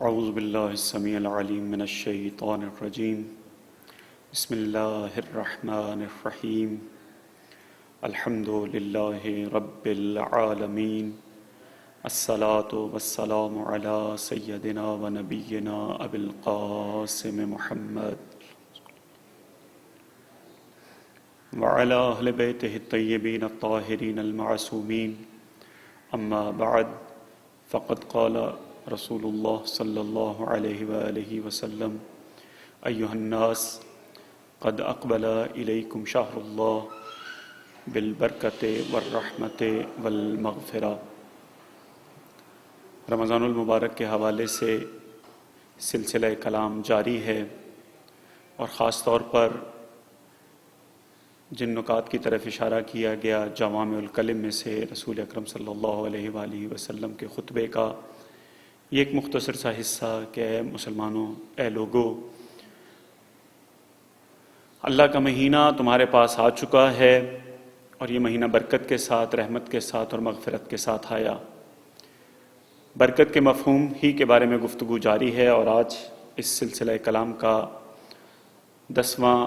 اعوذ باللہ السمیع العلیم من الشیطان الرجیم بسم اللہ الرحمن الرحیم الحمد للہ رب العالمین الصلاة والسلام علی سیدنا و نبینا ابی القاسم محمد وعلی اہل بیتہ الطیبین الطاہرین المعصومین اما بعد فقد قال رسول اللہ صلی اللہ علیہ وآلہ وسلم ایھا الناس قد اقبل الیکم شہر اللہ بالبرکۃ والرحمۃ والمغفرہ۔ رمضان المبارک کے حوالے سے سلسلہ کلام جاری ہے، اور خاص طور پر جن نکات کی طرف اشارہ کیا گیا جوامع الکلم میں سے رسول اکرم صلی اللہ علیہ وآلہ وسلم کے خطبے کا یہ ایک مختصر سا حصہ کہ اے مسلمانوں، اے لوگو، اللہ کا مہینہ تمہارے پاس آ چکا ہے، اور یہ مہینہ برکت کے ساتھ، رحمت کے ساتھ اور مغفرت کے ساتھ آیا۔ برکت کے مفہوم ہی کے بارے میں گفتگو جاری ہے، اور آج اس سلسلہ کلام کا 10واں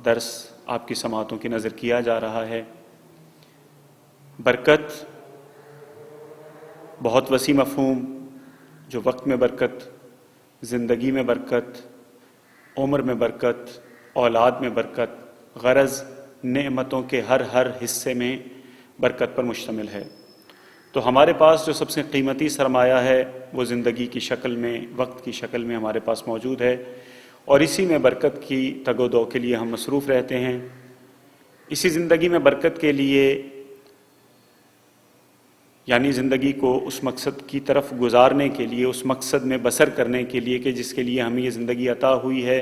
درس آپ کی سماعتوں کی نظر کیا جا رہا ہے۔ برکت بہت وسیع مفہوم، جو وقت میں برکت، زندگی میں برکت، عمر میں برکت، اولاد میں برکت، غرض نعمتوں کے ہر حصے میں برکت پر مشتمل ہے۔ تو ہمارے پاس جو سب سے قیمتی سرمایہ ہے وہ زندگی کی شکل میں، وقت کی شکل میں ہمارے پاس موجود ہے، اور اسی میں برکت کی تگ و دو کے لیے ہم مصروف رہتے ہیں۔ اسی زندگی میں برکت کے لیے، یعنی زندگی کو اس مقصد کی طرف گزارنے کے لیے، اس مقصد میں بسر کرنے کے لیے کہ جس کے لیے ہمیں یہ زندگی عطا ہوئی ہے،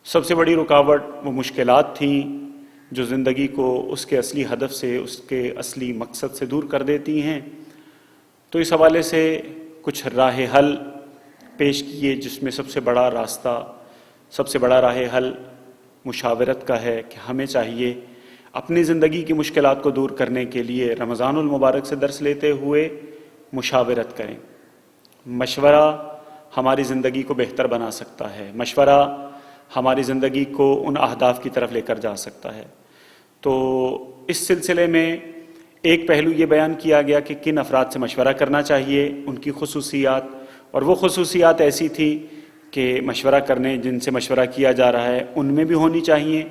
سب سے بڑی رکاوٹ وہ مشکلات تھیں جو زندگی کو اس کے اصلی ہدف سے، اس کے اصلی مقصد سے دور کر دیتی ہیں۔ تو اس حوالے سے کچھ راہ حل پیش کیے، جس میں سب سے بڑا راستہ، سب سے بڑا راہ حل مشاورت کا ہے کہ ہمیں چاہیے اپنی زندگی کی مشکلات کو دور کرنے کے لیے رمضان المبارک سے درس لیتے ہوئے مشاورت کریں۔ مشورہ ہماری زندگی کو بہتر بنا سکتا ہے، مشورہ ہماری زندگی کو ان اہداف کی طرف لے کر جا سکتا ہے۔ تو اس سلسلے میں ایک پہلو یہ بیان کیا گیا کہ کن افراد سے مشورہ کرنا چاہیے، ان کی خصوصیات، اور وہ خصوصیات ایسی تھی کہ مشورہ کرنے، جن سے مشورہ کیا جا رہا ہے ان میں بھی ہونی چاہیے،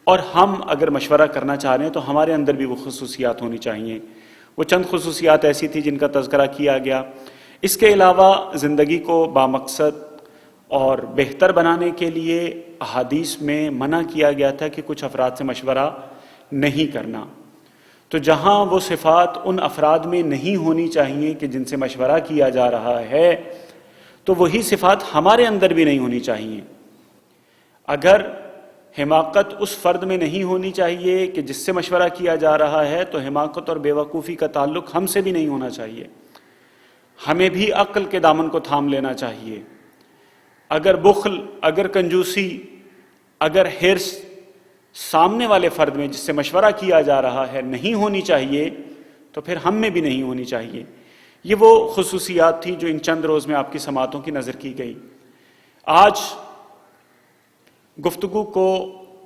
اور ہم اگر مشورہ کرنا چاہ رہے ہیں تو ہمارے اندر بھی وہ خصوصیات ہونی چاہیے۔ وہ چند خصوصیات ایسی تھی جن کا تذکرہ کیا گیا۔ اس کے علاوہ زندگی کو بامقصد اور بہتر بنانے کے لیے احادیث میں منع کیا گیا تھا کہ کچھ افراد سے مشورہ نہیں کرنا۔ تو جہاں وہ صفات ان افراد میں نہیں ہونی چاہیے کہ جن سے مشورہ کیا جا رہا ہے، تو وہی صفات ہمارے اندر بھی نہیں ہونی چاہیے۔ اگر حماقت اس فرد میں نہیں ہونی چاہیے کہ جس سے مشورہ کیا جا رہا ہے، تو حماقت اور بیوقوفی کا تعلق ہم سے بھی نہیں ہونا چاہیے۔ ہمیں بھی عقل کے دامن کو تھام لینا چاہیے۔ اگر بخل، اگر کنجوسی، اگر حرص سامنے والے فرد میں جس سے مشورہ کیا جا رہا ہے نہیں ہونی چاہیے، تو پھر ہم میں بھی نہیں ہونی چاہیے۔ یہ وہ خصوصیات تھیں جو ان چند روز میں آپ کی سماعتوں کی نظر کی گئی۔ آج گفتگو کو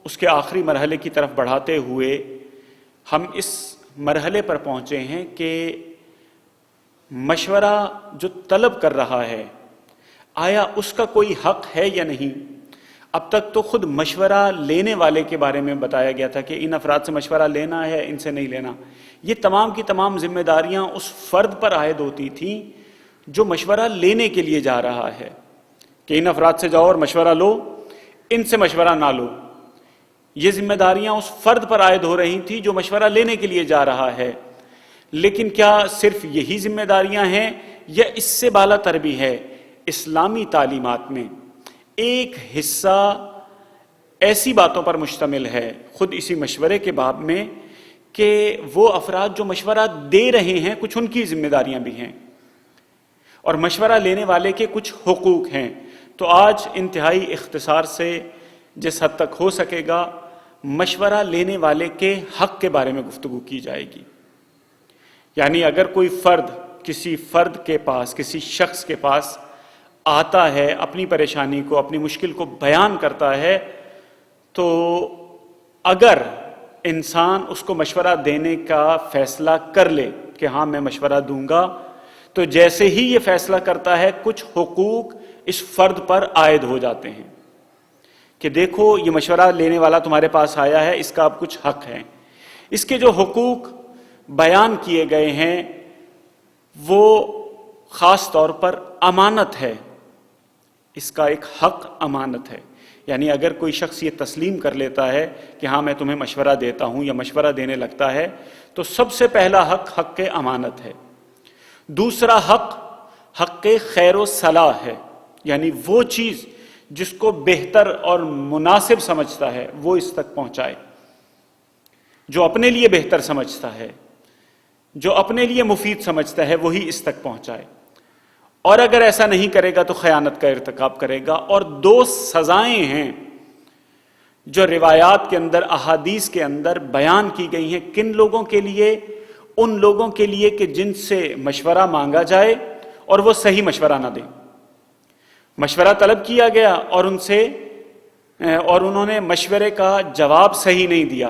اس کے آخری مرحلے کی طرف بڑھاتے ہوئے ہم اس مرحلے پر پہنچے ہیں کہ مشورہ جو طلب کر رہا ہے، آیا اس کا کوئی حق ہے یا نہیں؟ اب تک تو خود مشورہ لینے والے کے بارے میں بتایا گیا تھا کہ ان افراد سے مشورہ لینا ہے، ان سے نہیں لینا۔ یہ تمام کی تمام ذمہ داریاں اس فرد پر عائد ہوتی تھیں جو مشورہ لینے کے لیے جا رہا ہے، کہ ان افراد سے جاؤ اور مشورہ لو، ان سے مشورہ نہ لو۔ یہ ذمہ داریاں اس فرد پر عائد ہو رہی تھیں جو مشورہ لینے کے لیے جا رہا ہے۔ لیکن کیا صرف یہی ذمہ داریاں ہیں یا اس سے بالا تر بھی ہے؟ اسلامی تعلیمات میں ایک حصہ ایسی باتوں پر مشتمل ہے، خود اسی مشورے کے باب میں، کہ وہ افراد جو مشورہ دے رہے ہیں کچھ ان کی ذمہ داریاں بھی ہیں، اور مشورہ لینے والے کے کچھ حقوق ہیں۔ تو آج انتہائی اختصار سے جس حد تک ہو سکے گا مشورہ لینے والے کے حق کے بارے میں گفتگو کی جائے گی۔ یعنی اگر کوئی فرد کسی فرد کے پاس، کسی شخص کے پاس آتا ہے، اپنی پریشانی کو، اپنی مشکل کو بیان کرتا ہے، تو اگر انسان اس کو مشورہ دینے کا فیصلہ کر لے کہ ہاں میں مشورہ دوں گا، تو جیسے ہی یہ فیصلہ کرتا ہے کچھ حقوق اس فرد پر عائد ہو جاتے ہیں کہ دیکھو یہ مشورہ لینے والا تمہارے پاس آیا ہے، اس کا اب کچھ حق ہے۔ اس کے جو حقوق بیان کیے گئے ہیں وہ خاص طور پر امانت ہے، اس کا ایک حق امانت ہے۔ یعنی اگر کوئی شخص یہ تسلیم کر لیتا ہے کہ ہاں میں تمہیں مشورہ دیتا ہوں یا مشورہ دینے لگتا ہے، تو سب سے پہلا حق حق امانت ہے۔ دوسرا حق حق خیر و صلاح ہے، یعنی وہ چیز جس کو بہتر اور مناسب سمجھتا ہے وہ اس تک پہنچائے، جو اپنے لیے بہتر سمجھتا ہے، جو اپنے لیے مفید سمجھتا ہے وہی اس تک پہنچائے، اور اگر ایسا نہیں کرے گا تو خیانت کا ارتکاب کرے گا۔ اور دو سزائیں ہیں جو روایات کے اندر، احادیث کے اندر بیان کی گئی ہیں، کن لوگوں کے لیے؟ ان لوگوں کے لیے کہ جن سے مشورہ مانگا جائے اور وہ صحیح مشورہ نہ دیں۔ مشورہ طلب کیا گیا اور انہوں نے مشورے کا جواب صحیح نہیں دیا،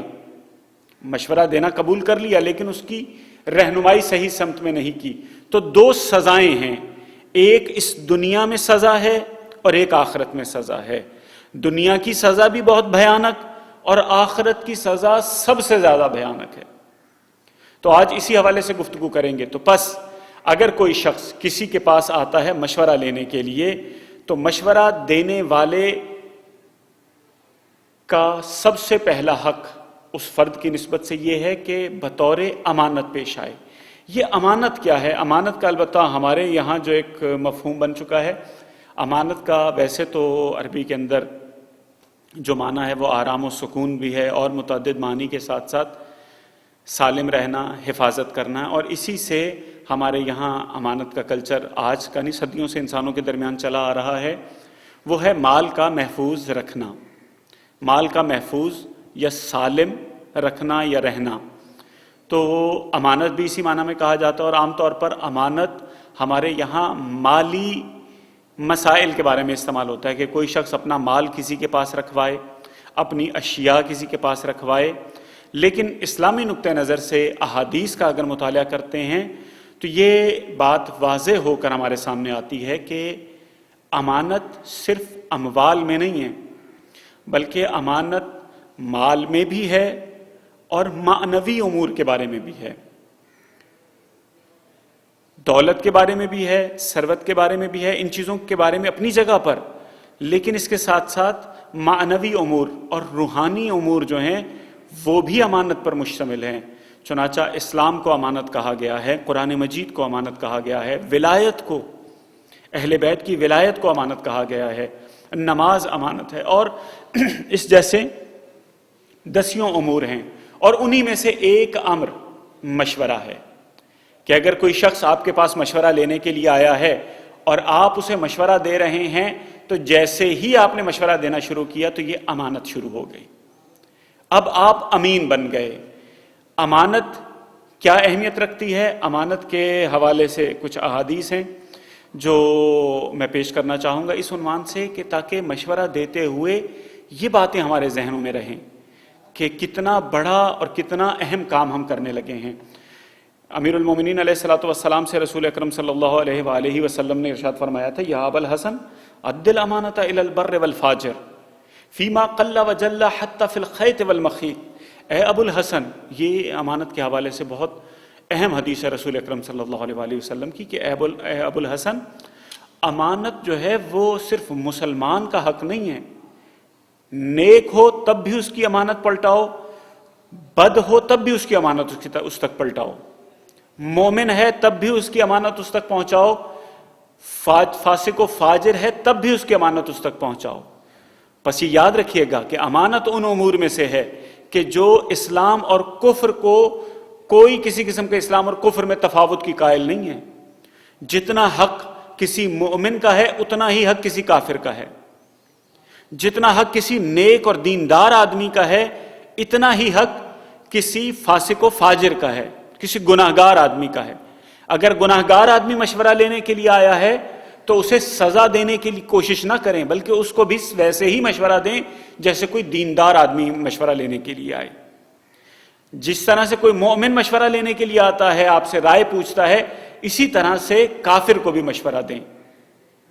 مشورہ دینا قبول کر لیا لیکن اس کی رہنمائی صحیح سمت میں نہیں کی، تو دو سزائیں ہیں، ایک اس دنیا میں سزا ہے اور ایک آخرت میں سزا ہے۔ دنیا کی سزا بھی بہت بھیانک اور آخرت کی سزا سب سے زیادہ بھیانک ہے۔ تو آج اسی حوالے سے گفتگو کریں گے۔ تو پس اگر کوئی شخص کسی کے پاس آتا ہے مشورہ لینے کے لیے، تو مشورہ دینے والے کا سب سے پہلا حق اس فرد کی نسبت سے یہ ہے کہ بطور امانت پیش آئے۔ یہ امانت کیا ہے؟ امانت کا البتہ ہمارے یہاں جو ایک مفہوم بن چکا ہے، امانت کا ویسے تو عربی کے اندر جو معنی ہے وہ آرام و سکون بھی ہے، اور متعدد معنی کے ساتھ ساتھ سالم رہنا، حفاظت کرنا، اور اسی سے ہمارے یہاں امانت کا کلچر آج کا نہیں، صدیوں سے انسانوں کے درمیان چلا آ رہا ہے، وہ ہے مال کا محفوظ رکھنا، مال کا محفوظ یا سالم رکھنا یا رہنا۔ تو امانت بھی اسی معنی میں کہا جاتا ہے، اور عام طور پر امانت ہمارے یہاں مالی مسائل کے بارے میں استعمال ہوتا ہے کہ کوئی شخص اپنا مال کسی کے پاس رکھوائے، اپنی اشیاء کسی کے پاس رکھوائے۔ لیکن اسلامی نقطہ نظر سے احادیث کا اگر مطالعہ کرتے ہیں تو یہ بات واضح ہو کر ہمارے سامنے آتی ہے کہ امانت صرف اموال میں نہیں ہے، بلکہ امانت مال میں بھی ہے اور معنوی امور کے بارے میں بھی ہے، دولت کے بارے میں بھی ہے، ثروت کے بارے میں بھی ہے، ان چیزوں کے بارے میں اپنی جگہ پر، لیکن اس کے ساتھ ساتھ معنوی امور اور روحانی امور جو ہیں وہ بھی امانت پر مشتمل ہیں۔ چنانچہ اسلام کو امانت کہا گیا ہے، قرآن مجید کو امانت کہا گیا ہے، ولایت کو، اہل بیت کی ولایت کو امانت کہا گیا ہے، نماز امانت ہے، اور اس جیسے دسیوں امور ہیں۔ اور انہی میں سے ایک امر مشورہ ہے کہ اگر کوئی شخص آپ کے پاس مشورہ لینے کے لیے آیا ہے اور آپ اسے مشورہ دے رہے ہیں، تو جیسے ہی آپ نے مشورہ دینا شروع کیا تو یہ امانت شروع ہو گئی، اب آپ امین بن گئے۔ امانت کیا اہمیت رکھتی ہے؟ امانت کے حوالے سے کچھ احادیث ہیں جو میں پیش کرنا چاہوں گا اس عنوان سے کہ تاکہ مشورہ دیتے ہوئے یہ باتیں ہمارے ذہنوں میں رہیں کہ کتنا بڑا اور کتنا اہم کام ہم کرنے لگے ہیں۔ امیر المومنین علیہ الصلوۃ والسلام سے رسول اکرم صلی اللہ علیہ وآلہ وسلم نے ارشاد فرمایا تھا، یا ابا الحسن عد الامانۃ الی البر والفاجر فیما قل وجل حتی فی الخیط والمخیط۔ اے ابو الحسن، یہ امانت کے حوالے سے بہت اہم حدیث ہے رسول اکرم صلی اللہ علیہ وآلہ وسلم کی کہ اے ابو الحسن، امانت جو ہے وہ صرف مسلمان کا حق نہیں ہے، نیک ہو تب بھی اس کی امانت پلٹاؤ، بد ہو تب بھی اس کی امانت اس تک پلٹاؤ، مومن ہے تب بھی اس کی امانت اس تک پہنچاؤ، فاسق و فاجر ہے تب بھی اس کی امانت اس تک پہنچاؤ۔ پس یہ یاد رکھیے گا کہ امانت ان امور میں سے ہے کہ جو اسلام اور کفر کو، کوئی کسی قسم کے اسلام اور کفر میں تفاوت کی قائل نہیں ہے۔ جتنا حق کسی مومن کا ہے اتنا ہی حق کسی کافر کا ہے، جتنا حق کسی نیک اور دیندار آدمی کا ہے اتنا ہی حق کسی فاسق و فاجر کا ہے، کسی گناہگار آدمی کا ہے۔ اگر گناہگار آدمی مشورہ لینے کے لیے آیا ہے تو اسے سزا دینے کی کوشش نہ کریں، بلکہ اس کو بھی ویسے ہی مشورہ دیں جیسے کوئی دیندار آدمی مشورہ لینے کے لیے آئے۔ جس طرح سے کوئی مومن مشورہ لینے کے لیے آتا ہے، آپ سے رائے پوچھتا ہے، اسی طرح سے کافر کو بھی مشورہ دیں۔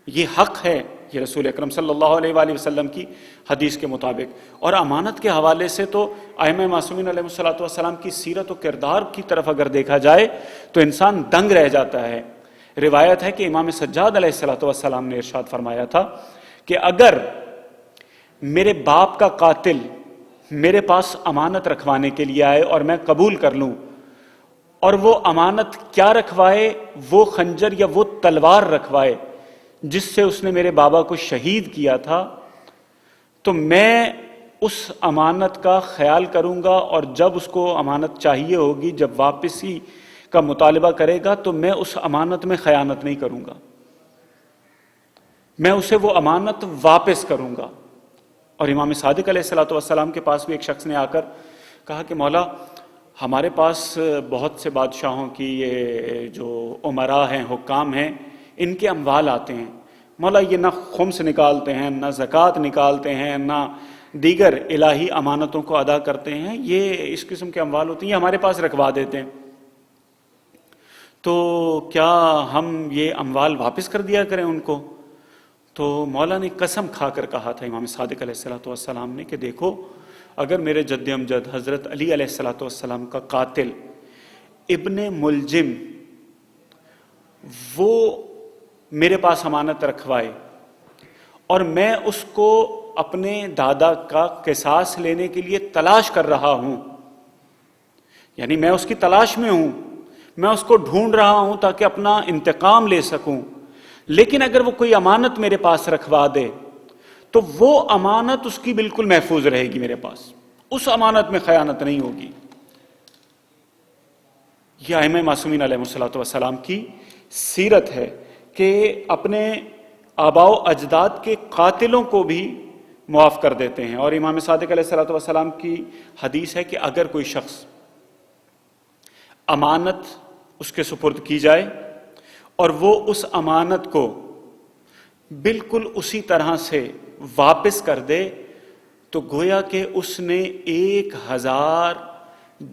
یہ حق ہے، یہ رسول اکرم صلی اللہ علیہ وآلہ وسلم کی حدیث کے مطابق۔ اور امانت کے حوالے سے تو ائمہ معصومین علیہ الصلوۃ والسلام کی سیرت و کردار کی طرف اگر دیکھا جائے تو انسان دنگ رہ جاتا ہے۔ روایت ہے کہ امام سجاد علیہ الصلوۃ والسلام نے ارشاد فرمایا تھا کہ اگر میرے باپ کا قاتل میرے پاس امانت رکھوانے کے لیے آئے اور میں قبول کر لوں، اور وہ امانت کیا رکھوائے، وہ خنجر یا وہ تلوار رکھوائے جس سے اس نے میرے بابا کو شہید کیا تھا، تو میں اس امانت کا خیال کروں گا، اور جب اس کو امانت چاہیے ہوگی، جب واپسی کا مطالبہ کرے گا، تو میں اس امانت میں خیانت نہیں کروں گا، میں اسے وہ امانت واپس کروں گا۔ اور امام صادق علیہ الصلوۃ والسلام کے پاس بھی ایک شخص نے آ کر کہا کہ مولا، ہمارے پاس بہت سے بادشاہوں کی یہ جو امراء ہیں، حکام ہیں، ان کے اموال آتے ہیں، مولا یہ نہ خمس نکالتے ہیں، نہ زکوٰۃ نکالتے ہیں، نہ دیگر الہی امانتوں کو ادا کرتے ہیں، یہ اس قسم کے اموال ہوتے ہیں، یہ ہمارے پاس رکھوا دیتے ہیں، تو کیا ہم یہ اموال واپس کر دیا کریں ان کو؟ تو مولا نے قسم کھا کر کہا تھا امام صادق علیہ الصلوۃ والسلام نے کہ دیکھو، اگر میرے جد امجد حضرت علی علیہ الصلوۃ والسلام کا قاتل ابن ملجم وہ میرے پاس امانت رکھوائے اور میں اس کو اپنے دادا کا قصاص لینے کے لیے تلاش کر رہا ہوں، یعنی میں اس کی تلاش میں ہوں، میں اس کو ڈھونڈ رہا ہوں تاکہ اپنا انتقام لے سکوں، لیکن اگر وہ کوئی امانت میرے پاس رکھوا دے تو وہ امانت اس کی بالکل محفوظ رہے گی میرے پاس، اس امانت میں خیانت نہیں ہوگی۔ یہ ائمہ معصومین علیہ الصلوۃ والسلام کی سیرت ہے کہ اپنے آباء و اجداد کے قاتلوں کو بھی معاف کر دیتے ہیں۔ اور امام صادق علیہ الصلوۃ والسلام کی حدیث ہے کہ اگر کوئی شخص امانت اس کے سپرد کی جائے اور وہ اس امانت کو بالکل اسی طرح سے واپس کر دے تو گویا کہ اس نے 1000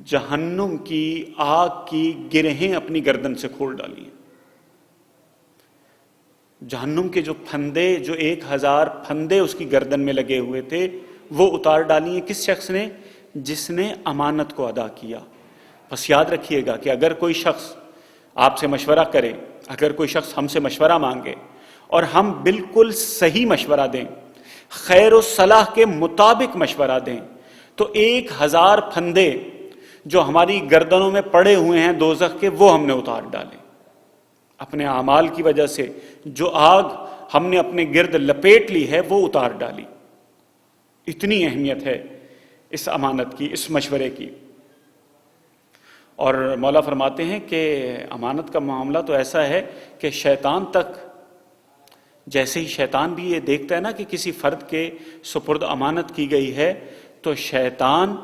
جہنم کی آگ کی گرہیں اپنی گردن سے کھول ڈالی ہیں۔ جہنم کے جو پھندے، جو 1000 پھندے اس کی گردن میں لگے ہوئے تھے، وہ اتار ڈالی ہیں۔ کس شخص نے؟ جس نے امانت کو ادا کیا۔ بس یاد رکھیے گا کہ اگر کوئی شخص آپ سے مشورہ کرے، اگر کوئی شخص ہم سے مشورہ مانگے اور ہم بالکل صحیح مشورہ دیں، خیر و صلاح کے مطابق مشورہ دیں، تو 1000 پھندے جو ہماری گردنوں میں پڑے ہوئے ہیں دوزخ کے، وہ ہم نے اتار ڈالے۔ اپنے اعمال کی وجہ سے جو آگ ہم نے اپنے گرد لپیٹ لی ہے وہ اتار ڈالی۔ اتنی اہمیت ہے اس امانت کی، اس مشورے کی۔ اور مولا فرماتے ہیں کہ امانت کا معاملہ تو ایسا ہے کہ شیطان تک، جیسے ہی شیطان بھی یہ دیکھتا ہے نا کہ کسی فرد کے سپرد امانت کی گئی ہے، تو شیطان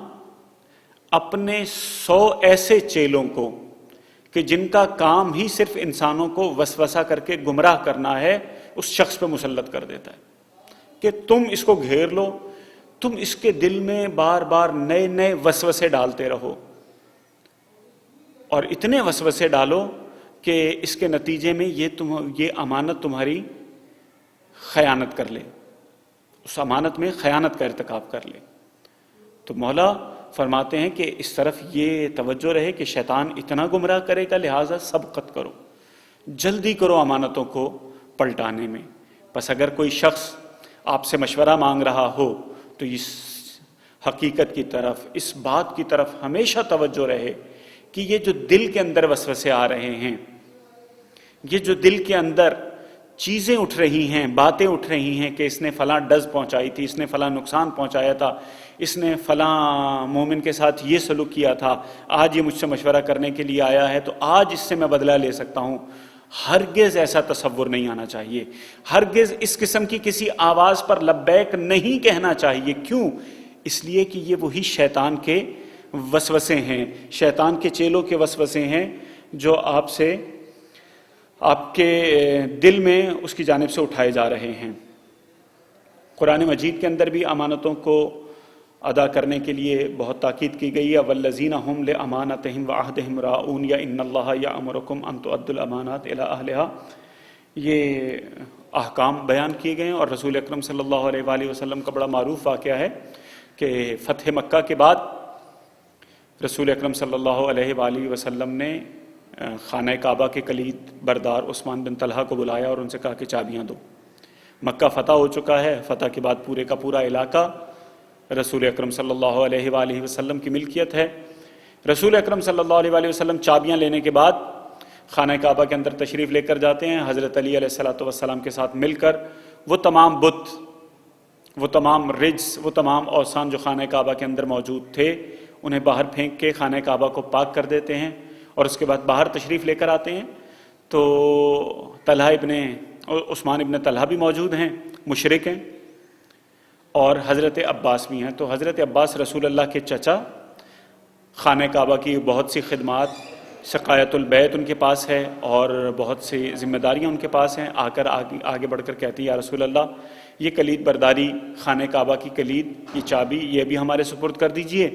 اپنے 100 ایسے چیلوں کو کہ جن کا کام ہی صرف انسانوں کو وسوسہ کر کے گمراہ کرنا ہے، اس شخص پہ مسلط کر دیتا ہے کہ تم اس کو گھیر لو، تم اس کے دل میں بار بار نئے نئے وسوسے ڈالتے رہو، اور اتنے وسوسے ڈالو کہ اس کے نتیجے میں یہ امانت تمہاری خیانت کر لے، اس امانت میں خیانت کا ارتکاب کر لے۔ تو مولا فرماتے ہیں کہ اس طرف یہ توجہ رہے کہ شیطان اتنا گمراہ کرے گا، لہٰذا سبقت کرو، جلدی کرو امانتوں کو پلٹانے میں۔ بس اگر کوئی شخص آپ سے مشورہ مانگ رہا ہو تو اس حقیقت کی طرف، اس بات کی طرف ہمیشہ توجہ رہے کہ یہ جو دل کے اندر وسوسے آ رہے ہیں، یہ جو دل کے اندر چیزیں اٹھ رہی ہیں، باتیں اٹھ رہی ہیں کہ اس نے فلاں ڈز پہنچائی تھی، اس نے فلاں نقصان پہنچایا تھا، اس نے فلاں مومن کے ساتھ یہ سلوک کیا تھا، آج یہ مجھ سے مشورہ کرنے کے لیے آیا ہے تو آج اس سے میں بدلہ لے سکتا ہوں، ہرگز ایسا تصور نہیں آنا چاہیے۔ ہرگز اس قسم کی کسی آواز پر لبیک نہیں کہنا چاہیے۔ کیوں؟ اس لیے کہ یہ وہی شیطان کے وسوسے ہیں، شیطان کے چیلوں کے وسوسے ہیں جو آپ سے آپ کے دل میں اس کی جانب سے اٹھائے جا رہے ہیں۔ قرآن مجید کے اندر بھی امانتوں کو ادا کرنے کے لیے بہت تاکید کی گئی ہے، والذین هم لامانتہم وعہدہم راعون یا ان اللہ یامرکم ان تؤدوا الامانات الی اہلہا، یہ احکام بیان کیے گئے ہیں۔ اور رسول اکرم صلی اللہ علیہ وآلہ وسلم کا بڑا معروف واقعہ ہے کہ فتح مکہ کے بعد رسول اکرم صلی اللہ علیہ وآلہ وسلم نے خانہ کعبہ کے کلید بردار عثمان بن طلحہ کو بلایا اور ان سے کہا کہ چابیاں دو۔ مکہ فتح ہو چکا ہے، فتح کے بعد پورے کا پورا علاقہ رسول اکرم صلی اللہ علیہ وآلہ وسلم کی ملکیت ہے۔ رسول اکرم صلی اللہ علیہ وآلہ وسلم چابیاں لینے کے بعد خانہ کعبہ کے اندر تشریف لے کر جاتے ہیں، حضرت علی علیہ السلام کے ساتھ مل کر وہ تمام بت، وہ تمام رجس، وہ تمام اوثان جو خانہ کعبہ کے اندر موجود تھے انہیں باہر پھینک کے خانہ کعبہ کو پاک کر دیتے ہیں، اور اس کے بعد باہر تشریف لے کر آتے ہیں تو عثمان ابن طلحہ بھی موجود ہیں، مشرک ہیں، اور حضرت عباس بھی ہیں۔ تو حضرت عباس رسول اللہ کے چچا، خانہ کعبہ کی بہت سی خدمات، سقایت البیت ان کے پاس ہے اور بہت سی ذمہ داریاں ان کے پاس ہیں۔ آگے بڑھ کر کہتی ہیں یا رسول اللہ یہ کلید برداری، خانہ کعبہ کی کلید، یہ چابی، یہ بھی ہمارے سپرد کر دیجئے۔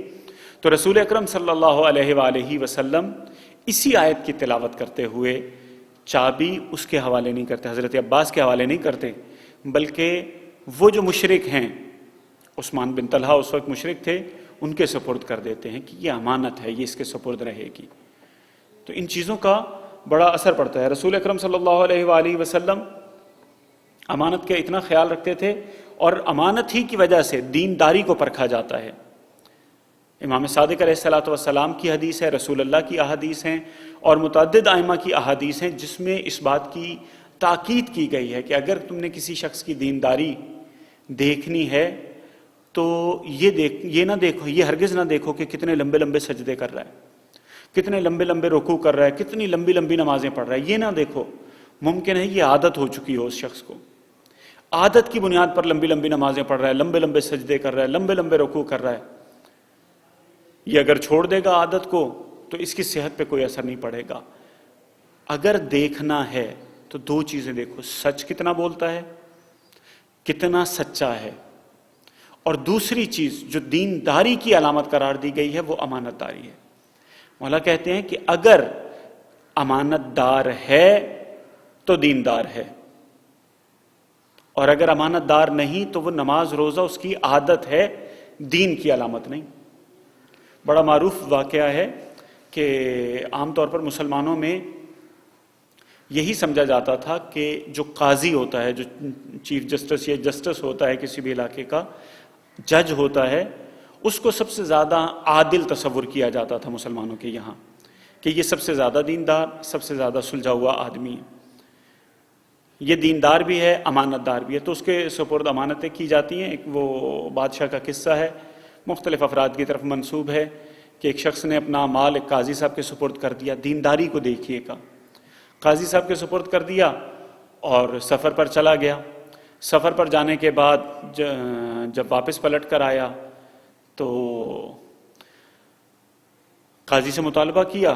تو رسول اکرم صلی اللہ علیہ وآلہ وسلم اسی آیت کی تلاوت کرتے ہوئے چابی اس کے حوالے نہیں کرتے، حضرت عباس کے حوالے نہیں کرتے، بلکہ وہ جو مشرک ہیں، عثمان بن طلحہ اس وقت مشرک تھے، ان کے سپرد کر دیتے ہیں کہ یہ امانت ہے، یہ اس کے سپرد رہے گی۔ تو ان چیزوں کا بڑا اثر پڑتا ہے۔ رسول اکرم صلی اللہ علیہ وآلہ وسلم امانت کا اتنا خیال رکھتے تھے، اور امانت ہی کی وجہ سے دینداری کو پرکھا جاتا ہے۔ امام صادق علیہ السلام کی حدیث ہے، رسول اللہ کی احادیث ہیں، اور متعدد ائمہ کی احادیث ہیں جس میں اس بات کی تاکید کی گئی ہے کہ اگر تم نے کسی شخص کی دینداری دیکھنی ہے تو یہ نہ دیکھو، یہ ہرگز نہ دیکھو کہ کتنے لمبے لمبے سجدے کر رہا ہے، کتنے لمبے لمبے رکوع کر رہا ہے، کتنی لمبی لمبی نمازیں پڑھ رہا ہے، یہ نہ دیکھو۔ ممکن ہے یہ عادت ہو چکی ہو اس شخص کو، عادت کی بنیاد پر لمبی لمبی نمازیں پڑھ رہا ہے، لمبے لمبے سجدے کر رہا ہے، لمبے لمبے رکوع کر رہا ہے۔ یہ اگر چھوڑ دے گا عادت کو تو اس کی صحت پہ کوئی اثر نہیں پڑے گا۔ اگر دیکھنا ہے تو دو چیزیں دیکھو، سچ کتنا بولتا ہے، کتنا سچا ہے، اور دوسری چیز جو دینداری کی علامت قرار دی گئی ہے وہ امانت داری ہے۔ مولا کہتے ہیں کہ اگر امانت دار ہے تو دیندار ہے، اور اگر امانت دار نہیں تو وہ نماز روزہ اس کی عادت ہے، دین کی علامت نہیں۔ بڑا معروف واقعہ ہے کہ عام طور پر مسلمانوں میں یہی سمجھا جاتا تھا کہ جو قاضی ہوتا ہے، جو چیف جسٹس یا جسٹس ہوتا ہے کسی بھی علاقے کا، جج ہوتا ہے، اس کو سب سے زیادہ عادل تصور کیا جاتا تھا مسلمانوں کے یہاں، کہ یہ سب سے زیادہ دیندار، سب سے زیادہ سلجھا ہوا آدمی ہے، یہ دیندار بھی ہے، امانت دار بھی ہے۔ تو اس کے سپرد امانتیں کی جاتی ہیں۔ ایک وہ بادشاہ کا قصہ ہے، مختلف افراد کی طرف منسوب ہے، کہ ایک شخص نے اپنا مال ایک قاضی صاحب کے سپرد کر دیا۔ دینداری کو دیکھیے گا، قاضی صاحب کے سپرد کر دیا اور سفر پر چلا گیا۔ سفر پر جانے کے بعد جب واپس پلٹ کر آیا تو قاضی سے مطالبہ کیا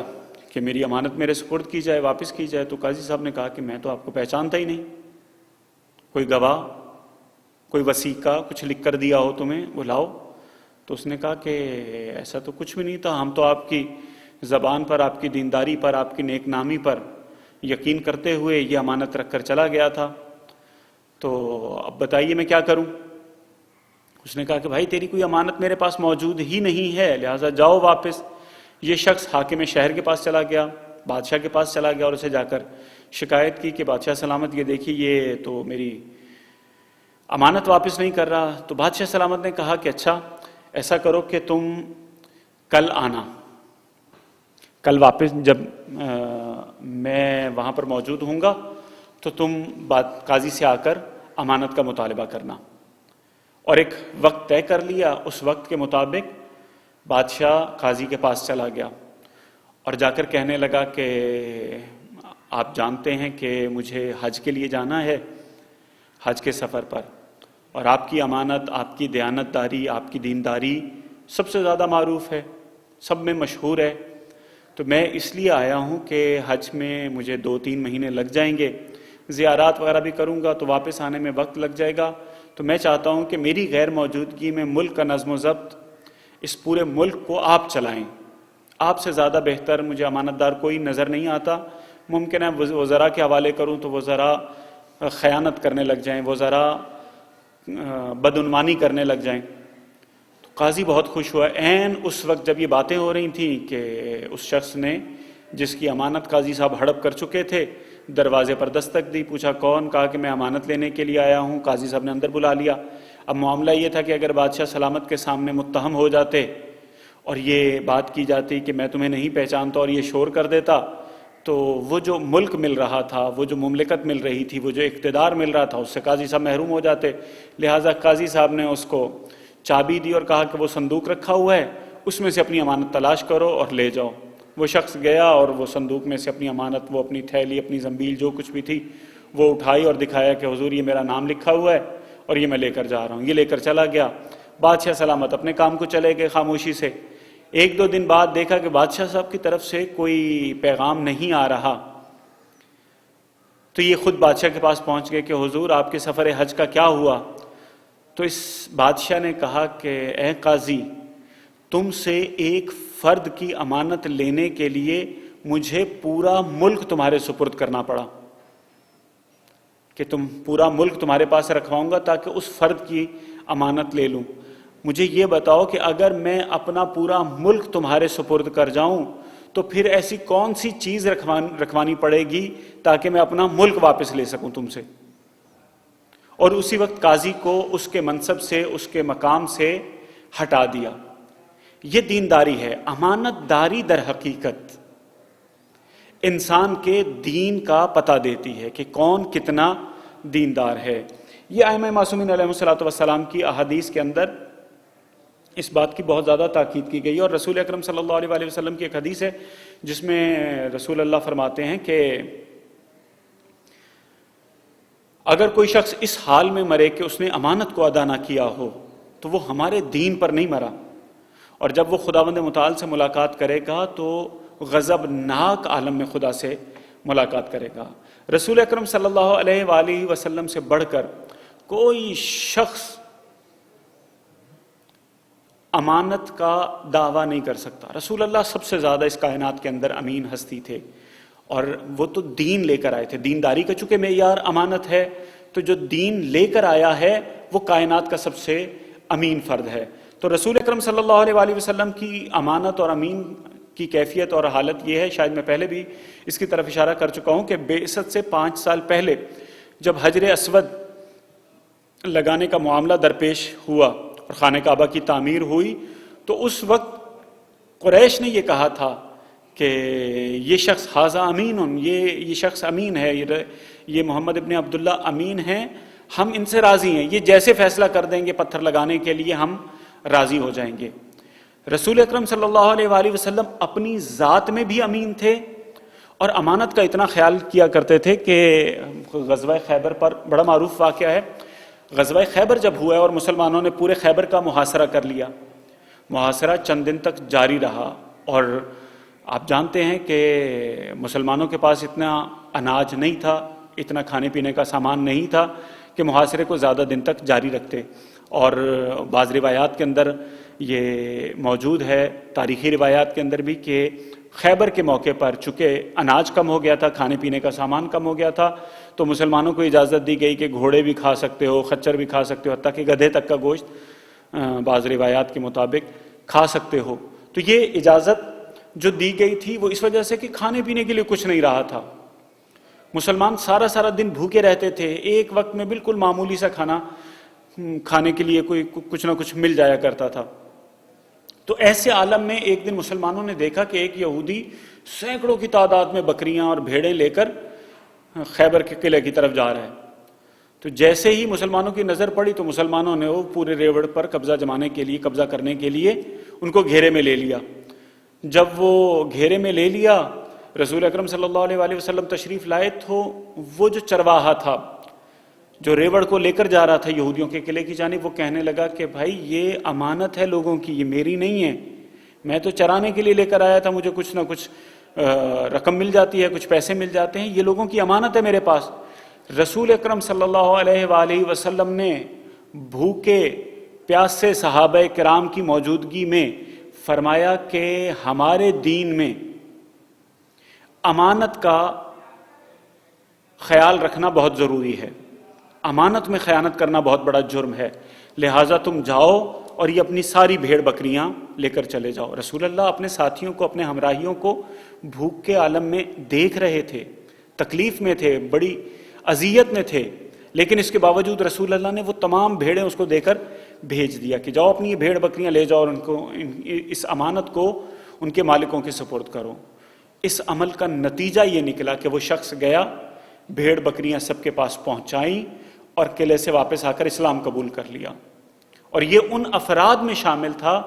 کہ میری امانت میرے سپرد کی جائے، واپس کی جائے۔ تو قاضی صاحب نے کہا کہ میں تو آپ کو پہچانتا ہی نہیں، کوئی گواہ، کوئی وثیقہ کچھ لکھ کر دیا ہو تمہیں، وہ لاؤ۔ تو اس نے کہا کہ ایسا تو کچھ بھی نہیں تھا، ہم تو آپ کی زبان پر، آپ کی دینداری پر، آپ کی نیک نامی پر یقین کرتے ہوئے یہ امانت رکھ کر چلا گیا تھا، تو اب بتائیے میں کیا کروں۔ اس نے کہا کہ بھائی تیری کوئی امانت میرے پاس موجود ہی نہیں ہے، لہٰذا جاؤ واپس۔ یہ شخص حاکم شہر کے پاس چلا گیا، بادشاہ کے پاس چلا گیا، اور اسے جا کر شکایت کی کہ بادشاہ سلامت یہ دیکھیے یہ تو میری امانت واپس نہیں کر رہا۔ تو بادشاہ سلامت نے کہا کہ اچھا ایسا کرو کہ تم کل آنا، کل واپس جب میں وہاں پر موجود ہوں گا تو تم قاضی سے آ کر امانت کا مطالبہ کرنا۔ اور ایک وقت طے کر لیا، اس وقت کے مطابق بادشاہ قاضی کے پاس چلا گیا اور جا کر کہنے لگا کہ آپ جانتے ہیں کہ مجھے حج کے لیے جانا ہے، حج کے سفر پر، اور آپ کی امانت، آپ کی دیانتداری، آپ کی دینداری سب سے زیادہ معروف ہے، سب میں مشہور ہے۔ تو میں اس لیے آیا ہوں کہ حج میں مجھے 2-3 مہینے لگ جائیں گے، زیارات وغیرہ بھی کروں گا تو واپس آنے میں وقت لگ جائے گا، تو میں چاہتا ہوں کہ میری غیر موجودگی میں ملک کا نظم و ضبط، اس پورے ملک کو آپ چلائیں۔ آپ سے زیادہ بہتر مجھے امانت دار کوئی نظر نہیں آتا۔ ممکن ہے وزراء کے حوالے کروں تو وزراء خیانت کرنے لگ جائیں، وزراء بدعنوانی کرنے لگ جائیں۔ تو قاضی بہت خوش ہوا عین اس وقت جب یہ باتیں ہو رہی تھیں کہ اس شخص نے جس کی امانت قاضی صاحب ہڑپ کر چکے تھے دروازے پر دستک دی، پوچھا کون؟ کہا کہ میں امانت لینے کے لیے آیا ہوں۔ قاضی صاحب نے اندر بلا لیا۔ اب معاملہ یہ تھا کہ اگر بادشاہ سلامت کے سامنے متہم ہو جاتے اور یہ بات کی جاتی کہ میں تمہیں نہیں پہچانتا اور یہ شور کر دیتا تو وہ جو ملک مل رہا تھا، وہ جو مملکت مل رہی تھی، وہ جو اقتدار مل رہا تھا، اس سے قاضی صاحب محروم ہو جاتے۔ لہٰذا قاضی صاحب نے اس کو چابی دی اور کہا کہ وہ صندوق رکھا ہوا ہے، اس میں سے اپنی امانت تلاش کرو اور لے جاؤ۔ وہ شخص گیا اور وہ صندوق میں سے اپنی امانت، وہ اپنی تھیلی، اپنی زنبیل جو کچھ بھی تھی وہ اٹھائی اور دکھایا کہ حضور یہ میرا نام لکھا ہوا ہے اور یہ میں لے کر جا رہا ہوں۔ یہ لے کر چلا گیا۔ بادشاہ سلامت اپنے کام کو چلے گئے خاموشی سے۔ 1-2 دن بعد دیکھا کہ بادشاہ صاحب کی طرف سے کوئی پیغام نہیں آ رہا، تو یہ خود بادشاہ کے پاس پہنچ گئے کہ حضور آپ کے سفر حج کا کیا ہوا؟ تو اس بادشاہ نے کہا کہ اے قاضی، تم سے ایک فرد کی امانت لینے کے لیے مجھے پورا ملک تمہارے سپرد کرنا پڑا، کہ پورا ملک تمہارے پاس رکھواؤں گا تاکہ اس فرد کی امانت لے لوں۔ مجھے یہ بتاؤ کہ اگر میں اپنا پورا ملک تمہارے سپرد کر جاؤں تو پھر ایسی کون سی چیز رکھوانی پڑے گی تاکہ میں اپنا ملک واپس لے سکوں تم سے؟ اور اسی وقت قاضی کو اس کے منصب سے، اس کے مقام سے ہٹا دیا۔ یہ دینداری ہے۔ امانت داری در حقیقت انسان کے دین کا پتہ دیتی ہے کہ کون کتنا دیندار ہے۔ یہ ائمہ معصومین علیہم الصلوۃ والسلام کی احادیث کے اندر اس بات کی بہت زیادہ تاکید کی گئی، اور رسول اکرم صلی اللہ علیہ وسلم کی ایک حدیث ہے جس میں رسول اللہ فرماتے ہیں کہ اگر کوئی شخص اس حال میں مرے کہ اس نے امانت کو ادا نہ کیا ہو تو وہ ہمارے دین پر نہیں مرا، اور جب وہ خداوند متعال سے ملاقات کرے گا تو غضبناک عالم میں خدا سے ملاقات کرے گا۔ رسول اکرم صلی اللہ علیہ وآلہ وسلم سے بڑھ کر کوئی شخص امانت کا دعویٰ نہیں کر سکتا۔ رسول اللہ سب سے زیادہ اس کائنات کے اندر امین ہستی تھے، اور وہ تو دین لے کر آئے تھے۔ دینداری کا چونکہ معیار امانت ہے، تو جو دین لے کر آیا ہے وہ کائنات کا سب سے امین فرد ہے۔ تو رسول اکرم صلی اللہ علیہ وآلہ وسلم کی امانت اور امین کی کیفیت اور حالت یہ ہے، شاید میں پہلے بھی اس کی طرف اشارہ کر چکا ہوں کہ بعثت سے 5 سال پہلے جب حجر اسود لگانے کا معاملہ درپیش ہوا اور خانہ کعبہ کی تعمیر ہوئی، تو اس وقت قریش نے یہ کہا تھا کہ یہ شخص حاذا امین، یہ شخص امین ہے، یہ محمد ابن عبداللہ امین ہیں، ہم ان سے راضی ہیں، یہ جیسے فیصلہ کر دیں گے پتھر لگانے کے لیے ہم راضی ہو جائیں گے۔ رسول اکرم صلی اللہ علیہ وآلہ وسلم اپنی ذات میں بھی امین تھے اور امانت کا اتنا خیال کیا کرتے تھے کہ غزوہ خیبر پر بڑا معروف واقعہ ہے۔ غزوہ خیبر جب ہوا ہے اور مسلمانوں نے پورے خیبر کا محاصرہ کر لیا، محاصرہ چند دن تک جاری رہا، اور آپ جانتے ہیں کہ مسلمانوں کے پاس اتنا اناج نہیں تھا، اتنا کھانے پینے کا سامان نہیں تھا کہ محاصرے کو زیادہ دن تک جاری رکھتے، اور بعض روایات کے اندر یہ موجود ہے، تاریخی روایات کے اندر بھی، کہ خیبر کے موقع پر چونکہ اناج کم ہو گیا تھا، کھانے پینے کا سامان کم ہو گیا تھا، تو مسلمانوں کو اجازت دی گئی کہ گھوڑے بھی کھا سکتے ہو، خچر بھی کھا سکتے ہو، حتیٰ کہ گدھے تک کا گوشت بعض روایات کے مطابق کھا سکتے ہو۔ تو یہ اجازت جو دی گئی تھی وہ اس وجہ سے کہ کھانے پینے کے لیے کچھ نہیں رہا تھا، مسلمان سارا دن بھوکے رہتے تھے، ایک وقت میں بالکل معمولی سا کھانا کھانے کے لیے کوئی کچھ نہ کچھ مل جایا کرتا تھا۔ تو ایسے عالم میں ایک دن مسلمانوں نے دیکھا کہ ایک یہودی سینکڑوں کی تعداد میں بکریاں اور بھیڑیں لے کر خیبر کے قلعے کی طرف جا رہا ہے۔ تو جیسے ہی مسلمانوں کی نظر پڑی تو مسلمانوں نے وہ پورے ریوڑ پر قبضہ کرنے کے لیے ان کو گھیرے میں لے لیا۔ جب وہ گھیرے میں لے لیا، رسول اکرم صلی اللہ علیہ وآلہ وسلم تشریف لائے تو وہ جو چرواہا تھا جو ریوڑ کو لے کر جا رہا تھا یہودیوں کے قلعے کی جانب، وہ کہنے لگا کہ بھائی یہ امانت ہے لوگوں کی، یہ میری نہیں ہے، میں تو چرانے کے لیے لے کر آیا تھا، مجھے کچھ نہ کچھ رقم مل جاتی ہے، کچھ پیسے مل جاتے ہیں، یہ لوگوں کی امانت ہے میرے پاس۔ رسول اکرم صلی اللہ علیہ وآلہ وسلم نے بھوکے پیاسے صحابہ کرام کی موجودگی میں فرمایا کہ ہمارے دین میں امانت کا خیال رکھنا بہت ضروری ہے، امانت میں خیانت کرنا بہت بڑا جرم ہے، لہٰذا تم جاؤ اور یہ اپنی ساری بھیڑ بکریاں لے کر چلے جاؤ۔ رسول اللہ اپنے ساتھیوں کو، اپنے ہمراہیوں کو بھوک کے عالم میں دیکھ رہے تھے، تکلیف میں تھے، بڑی اذیت میں تھے، لیکن اس کے باوجود رسول اللہ نے وہ تمام بھیڑیں اس کو دے کر بھیج دیا کہ جاؤ اپنی یہ بھیڑ بکریاں لے جاؤ اور ان کو اس امانت کو ان کے مالکوں کے سپرد کرو۔ اس عمل کا نتیجہ یہ نکلا کہ وہ شخص گیا، بھیڑ بکریاں سب کے پاس پہنچائیں اور قلعے سے واپس آ کر اسلام قبول کر لیا، اور یہ ان افراد میں شامل تھا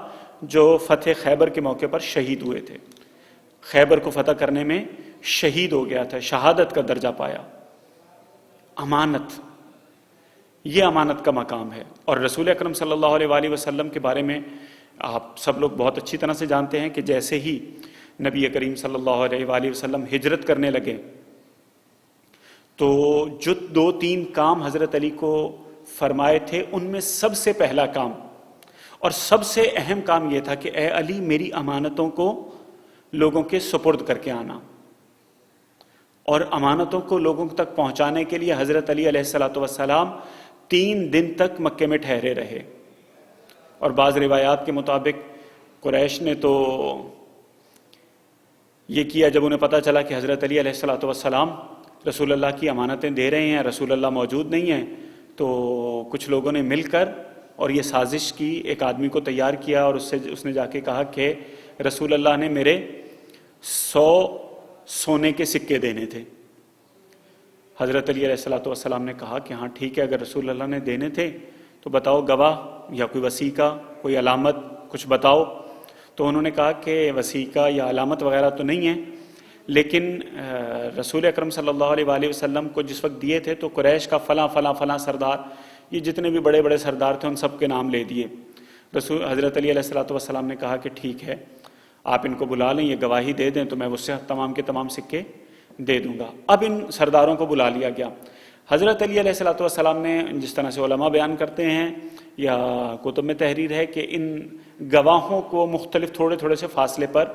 جو فتح خیبر کے موقع پر شہید ہوئے تھے، خیبر کو فتح کرنے میں شہید ہو گیا تھا، شہادت کا درجہ پایا۔ امانت، یہ امانت کا مقام ہے، اور رسول اکرم صلی اللہ علیہ وآلہ وسلم کے بارے میں آپ سب لوگ بہت اچھی طرح سے جانتے ہیں کہ جیسے ہی نبی کریم صلی اللہ علیہ وآلہ وسلم ہجرت کرنے لگے تو جو 2-3 کام حضرت علی کو فرمائے تھے، ان میں سب سے پہلا کام اور سب سے اہم کام یہ تھا کہ اے علی میری امانتوں کو لوگوں کے سپرد کر کے آنا، اور امانتوں کو لوگوں تک پہنچانے کے لیے حضرت علی علیہ الصلوۃ والسلام 3 دن تک مکے میں ٹھہرے رہے، اور بعض روایات کے مطابق قریش نے تو یہ کیا جب انہیں پتہ چلا کہ حضرت علی علیہ الصلوۃ والسلام رسول اللہ کی امانتیں دے رہے ہیں، رسول اللہ موجود نہیں ہیں، تو کچھ لوگوں نے مل کر اور یہ سازش کی، ایک آدمی کو تیار کیا اور اس نے جا کے کہا کہ رسول اللہ نے میرے 100 سونے کے سکے دینے تھے۔ حضرت علی علیہ الصلوۃ والسلام نے کہا کہ ہاں ٹھیک ہے، اگر رسول اللہ نے دینے تھے تو بتاؤ گواہ یا کوئی وثیقہ، کوئی علامت کچھ بتاؤ۔ تو انہوں نے کہا کہ وثیقہ یا علامت وغیرہ تو نہیں ہے، لیکن رسول اکرم صلی اللہ علیہ وآلہ وسلم کو جس وقت دیے تھے تو قریش کا فلاں فلاں فلاں سردار، یہ جتنے بھی بڑے بڑے سردار تھے ان سب کے نام لے دیے۔ حضرت علی علیہ الصلوۃ والسلام نے کہا کہ ٹھیک ہے، آپ ان کو بلا لیں، یہ گواہی دے دیں تو میں اس سے تمام کے تمام سکے دے دوں گا۔ اب ان سرداروں کو بلا لیا گیا۔ حضرت علی علیہ الصلوۃ والسلام نے، جس طرح سے علماء بیان کرتے ہیں یا کتب میں تحریر ہے، کہ ان گواہوں کو مختلف تھوڑے تھوڑے سے فاصلے پر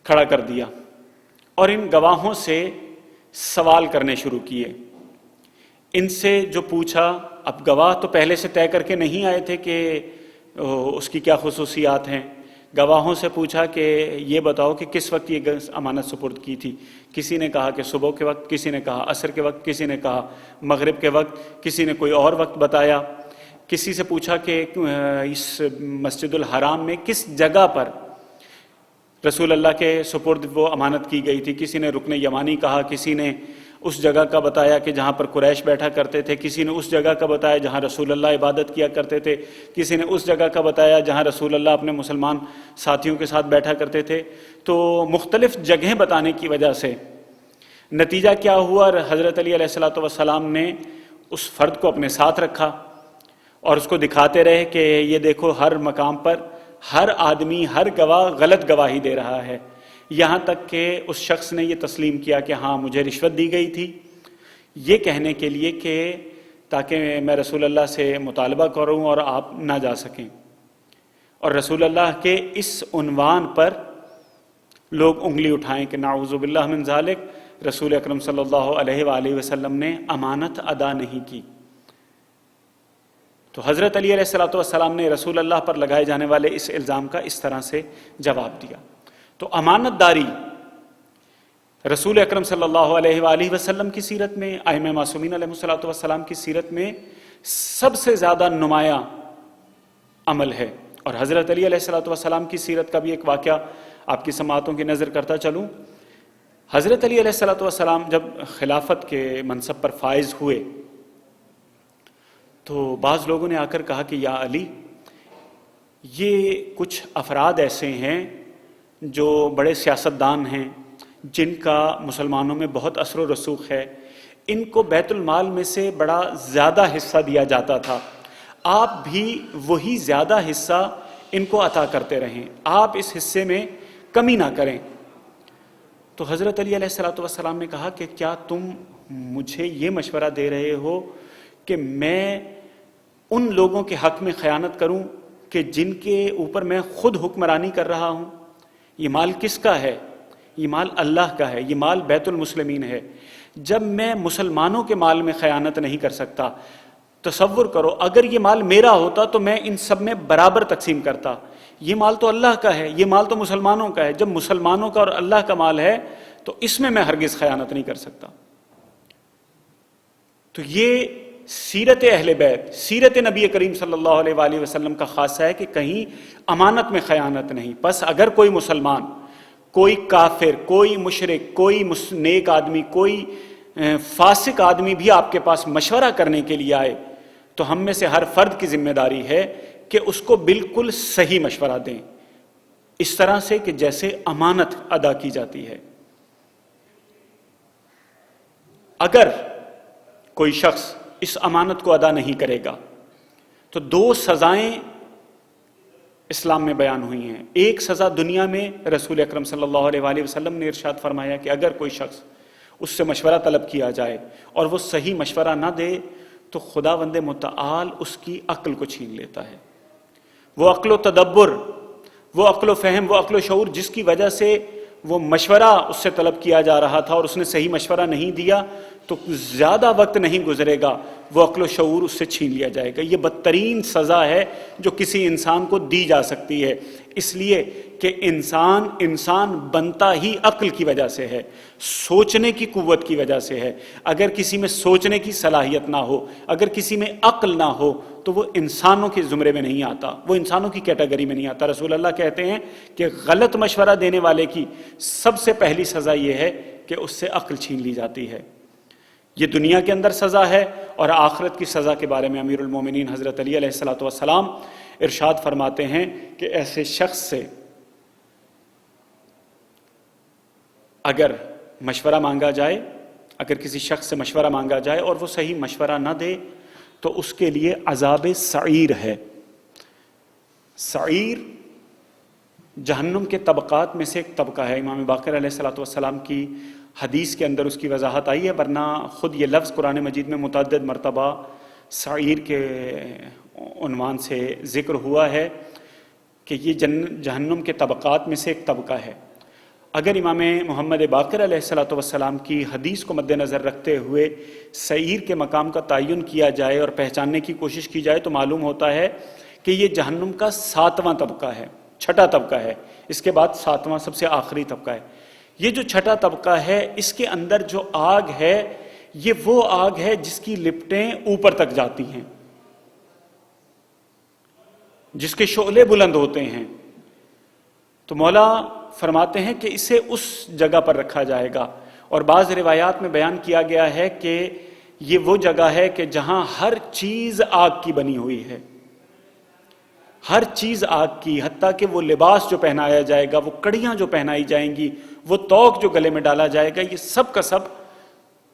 کھڑا کر دیا اور ان گواہوں سے سوال کرنے شروع کیے۔ ان سے جو پوچھا، اب گواہ تو پہلے سے طے کر کے نہیں آئے تھے کہ اس کی کیا خصوصیات ہیں، گواہوں سے پوچھا کہ یہ بتاؤ کہ کس وقت یہ امانت سپرد کی تھی۔ کسی نے کہا کہ صبح کے وقت، کسی نے کہا عصر کے وقت، کسی نے کہا مغرب کے وقت، کسی نے کوئی اور وقت بتایا۔ کسی سے پوچھا کہ اس مسجد الحرام میں کس جگہ پر رسول اللہ کے سپرد وہ امانت کی گئی تھی۔ کسی نے رکن یمانی کہا، کسی نے اس جگہ کا بتایا کہ جہاں پر قریش بیٹھا کرتے تھے، کسی نے اس جگہ کا بتایا جہاں رسول اللہ عبادت کیا کرتے تھے، کسی نے اس جگہ کا بتایا جہاں رسول اللہ اپنے مسلمان ساتھیوں کے ساتھ بیٹھا کرتے تھے۔ تو مختلف جگہیں بتانے کی وجہ سے نتیجہ کیا ہوا، حضرت علی علیہ الصلوۃ والسلام نے اس فرد کو اپنے ساتھ رکھا اور اس کو دکھاتے رہے کہ یہ دیکھو ہر مقام پر ہر آدمی، ہر گواہ غلط گواہی دے رہا ہے، یہاں تک کہ اس شخص نے یہ تسلیم کیا کہ ہاں مجھے رشوت دی گئی تھی، یہ کہنے کے لیے کہ تاکہ میں رسول اللہ سے مطالبہ کروں اور آپ نہ جا سکیں۔ اور رسول اللہ کے اس عنوان پر لوگ انگلی اٹھائیں کہ نعوذ باللہ من ذالک، رسول اکرم صلی اللہ علیہ وآلہ وسلم نے امانت ادا نہیں کی۔ تو حضرت علی علیہ الصلوۃ والسلام نے رسول اللہ پر لگائے جانے والے اس الزام کا اس طرح سے جواب دیا۔ تو امانت داری رسول اکرم صلی اللہ علیہ وآلہ وسلم کی سیرت میں، ائمہ معصومین علیہ الصلوۃ والسلام کی سیرت میں سب سے زیادہ نمایاں عمل ہے۔ اور حضرت علی علیہ الصلوۃ والسلام کی سیرت کا بھی ایک واقعہ آپ کی سماعتوں کی نظر کرتا چلوں۔ حضرت علی علیہ الصلوۃ والسلام جب خلافت کے منصب پر فائز ہوئے تو بعض لوگوں نے آ کر کہا کہ یا علی، یہ کچھ افراد ایسے ہیں جو بڑے سیاستدان ہیں، جن کا مسلمانوں میں بہت اثر و رسوخ ہے، ان کو بیت المال میں سے بڑا زیادہ حصہ دیا جاتا تھا، آپ بھی وہی زیادہ حصہ ان کو عطا کرتے رہیں، آپ اس حصے میں کمی نہ کریں۔ تو حضرت علی علیہ الصلوۃ والسلام نے کہا کہ کیا تم مجھے یہ مشورہ دے رہے ہو کہ میں ان لوگوں کے حق میں خیانت کروں کہ جن کے اوپر میں خود حکمرانی کر رہا ہوں؟ یہ مال کس کا ہے؟ یہ مال اللہ کا ہے، یہ مال بیت المسلمین ہے۔ جب میں مسلمانوں کے مال میں خیانت نہیں کر سکتا، تصور کرو اگر یہ مال میرا ہوتا تو میں ان سب میں برابر تقسیم کرتا۔ یہ مال تو اللہ کا ہے، یہ مال تو مسلمانوں کا ہے۔ جب مسلمانوں کا اور اللہ کا مال ہے تو اس میں ہرگز خیانت نہیں کر سکتا۔ تو یہ سیرت اہل بیت، سیرت نبی کریم صلی اللہ علیہ وآلہ وسلم کا خاصہ ہے کہ کہیں امانت میں خیانت نہیں۔ بس اگر کوئی مسلمان، کوئی کافر، کوئی مشرک، کوئی نیک آدمی، کوئی فاسق آدمی بھی آپ کے پاس مشورہ کرنے کے لیے آئے تو ہم میں سے ہر فرد کی ذمہ داری ہے کہ اس کو بالکل صحیح مشورہ دیں، اس طرح سے کہ جیسے امانت ادا کی جاتی ہے۔ اگر کوئی شخص اس امانت کو ادا نہیں کرے گا تو دو سزائیں اسلام میں بیان ہوئی ہیں۔ ایک سزا دنیا میں رسول اکرم صلی اللہ علیہ وآلہ وسلم نے ارشاد فرمایا کہ اگر کوئی شخص اس سے مشورہ طلب کیا جائے اور وہ صحیح مشورہ نہ دے تو خداوند متعال اس کی عقل کو چھین لیتا ہے۔ وہ عقل و تدبر، وہ عقل و فہم، وہ عقل و شعور جس کی وجہ سے وہ مشورہ اس سے طلب کیا جا رہا تھا اور اس نے صحیح مشورہ نہیں دیا تو زیادہ وقت نہیں گزرے گا وہ عقل و شعور اس سے چھین لیا جائے گا۔ یہ بدترین سزا ہے جو کسی انسان کو دی جا سکتی ہے، اس لیے کہ انسان بنتا ہی عقل کی وجہ سے ہے، سوچنے کی قوت کی وجہ سے ہے۔ اگر کسی میں سوچنے کی صلاحیت نہ ہو، اگر کسی میں عقل نہ ہو تو وہ انسانوں کے زمرے میں نہیں آتا، وہ انسانوں کی کیٹیگری میں نہیں آتا۔ رسول اللہ کہتے ہیں کہ غلط مشورہ دینے والے کی سب سے پہلی سزا یہ ہے کہ اس سے عقل چھین لی جاتی ہے۔ یہ دنیا کے اندر سزا ہے، اور آخرت کی سزا کے بارے میں امیر المومنین حضرت علی علیہ الصلوۃ والسلام ارشاد فرماتے ہیں کہ ایسے شخص سے اگر مشورہ مانگا جائے، اگر کسی شخص سے مشورہ مانگا جائے اور وہ صحیح مشورہ نہ دے تو اس کے لیے عذاب سعیر ہے۔ سعیر جہنم کے طبقات میں سے ایک طبقہ ہے۔ امام باقر علیہ الصلوۃ والسلام کی حدیث کے اندر اس کی وضاحت آئی ہے، ورنہ خود یہ لفظ قرآن مجید میں متعدد مرتبہ سعیر کے عنوان سے ذکر ہوا ہے کہ یہ جہنم کے طبقات میں سے ایک طبقہ ہے۔ اگر امام محمد باقر علیہ الصلوۃ والسلام کی حدیث کو مد نظر رکھتے ہوئے سعیر کے مقام کا تعین کیا جائے اور پہچاننے کی کوشش کی جائے تو معلوم ہوتا ہے کہ یہ جہنم کا 7واں طبقہ ہے، چھٹا طبقہ ہے، اس کے بعد 7واں سب سے آخری طبقہ ہے۔ یہ جو چھٹا طبقہ ہے اس کے اندر جو آگ ہے یہ وہ آگ ہے جس کی لپٹیں اوپر تک جاتی ہیں، جس کے شعلے بلند ہوتے ہیں۔ تو مولا فرماتے ہیں کہ اسے اس جگہ پر رکھا جائے گا، اور بعض روایات میں بیان کیا گیا ہے کہ یہ وہ جگہ ہے کہ جہاں ہر چیز آگ کی بنی ہوئی ہے، ہر چیز آگ کی، حتیٰ کہ وہ لباس جو پہنایا جائے گا، وہ کڑیاں جو پہنائی جائیں گی، وہ توق جو گلے میں ڈالا جائے گا، یہ سب کا سب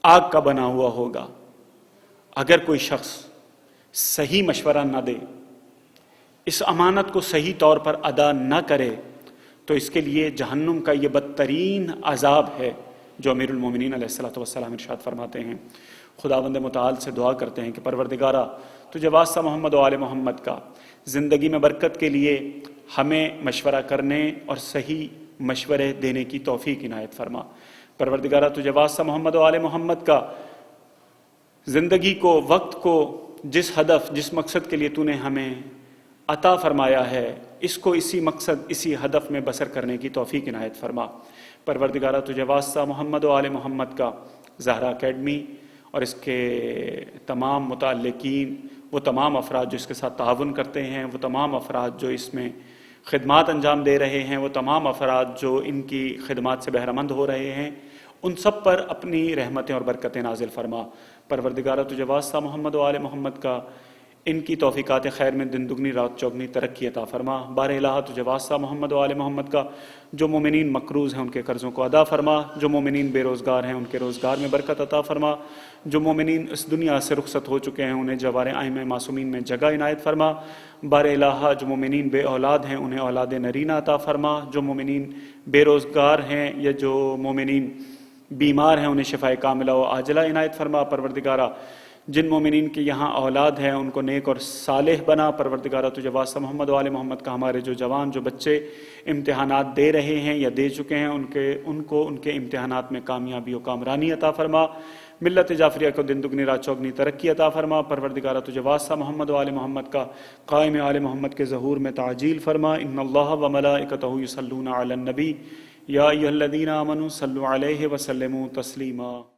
آگ کا بنا ہوا ہوگا۔ اگر کوئی شخص صحیح مشورہ نہ دے، اس امانت کو صحیح طور پر ادا نہ کرے تو اس کے لیے جہنم کا یہ بدترین عذاب ہے جو امیر المومنین علیہ الصلوۃ والسلام ارشاد فرماتے ہیں۔ خداوند متعال سے دعا کرتے ہیں کہ پروردگارا تجھے واسطہ محمد و آل محمد کا زندگی میں برکت کے لیے ہمیں مشورہ کرنے اور صحیح مشورے دینے کی توفیق عنایت فرما۔ پروردگارا تجھے واسطہ محمد و آل محمد کا زندگی کو، وقت کو جس ہدف، جس مقصد کے لیے تو نے ہمیں عطا فرمایا ہے، اس کو اسی مقصد، اسی ہدف میں بسر کرنے کی توفیق عنایت فرما۔ پروردگارا تجھے واسطہ محمد و آل محمد کا زہرا اکیڈمی اور اس کے تمام متعلقین، وہ تمام افراد جو اس کے ساتھ تعاون کرتے ہیں، وہ تمام افراد جو اس میں خدمات انجام دے رہے ہیں، وہ تمام افراد جو ان کی خدمات سے بہرہ مند ہو رہے ہیں، ان سب پر اپنی رحمتیں اور برکتیں نازل فرما۔ پروردگارہ تجھے واسطہ محمد و آل محمد کا ان کی توفیقات خیر میں دن دگنی رات چوگنی ترقی عطا فرما۔ بار الہ تجھے واسطہ محمد و آل محمد کا، جو مومنین مقروض ہیں ان کے قرضوں کو ادا فرما، جو مومنین بے روزگار ہیں ان کے روزگار میں برکت عطا فرما، جو مومنین اس دنیا سے رخصت ہو چکے ہیں انہیں جوار ائمہ معصومین میں جگہ عنایت فرما۔ بار الہ جو مومنین بے اولاد ہیں انہیں اولاد نرینہ عطا فرما، جو مومنین بے روزگار ہیں یا جو مومنین بیمار ہیں انہیں شفائے کاملہ و عاجلہ عنایت فرما۔ پروردگارہ جن مومنین کے یہاں اولاد ہیں ان کو نیک اور صالح بنا۔ پروردگارہ تجھے واسطہ محمد و آل محمد کا، ہمارے جو جوان جو بچے امتحانات دے رہے ہیں یا دے چکے ہیں ان کو ان کے امتحانات میں کامیابی و کامرانی عطا فرما۔ ملت جعفریہ کو دن دگنی رات چوگنی ترقی عطا فرما۔ پروردگارہ تجھے واسطہ محمد و آل محمد کا، قائم آل محمد کے ظہور میں تعجیل فرما۔ ان اللہ و ملائکتہ یصلون علی النبی یا ایھا الذین آمنوا صلوا علیہ وسلموا تسلیما۔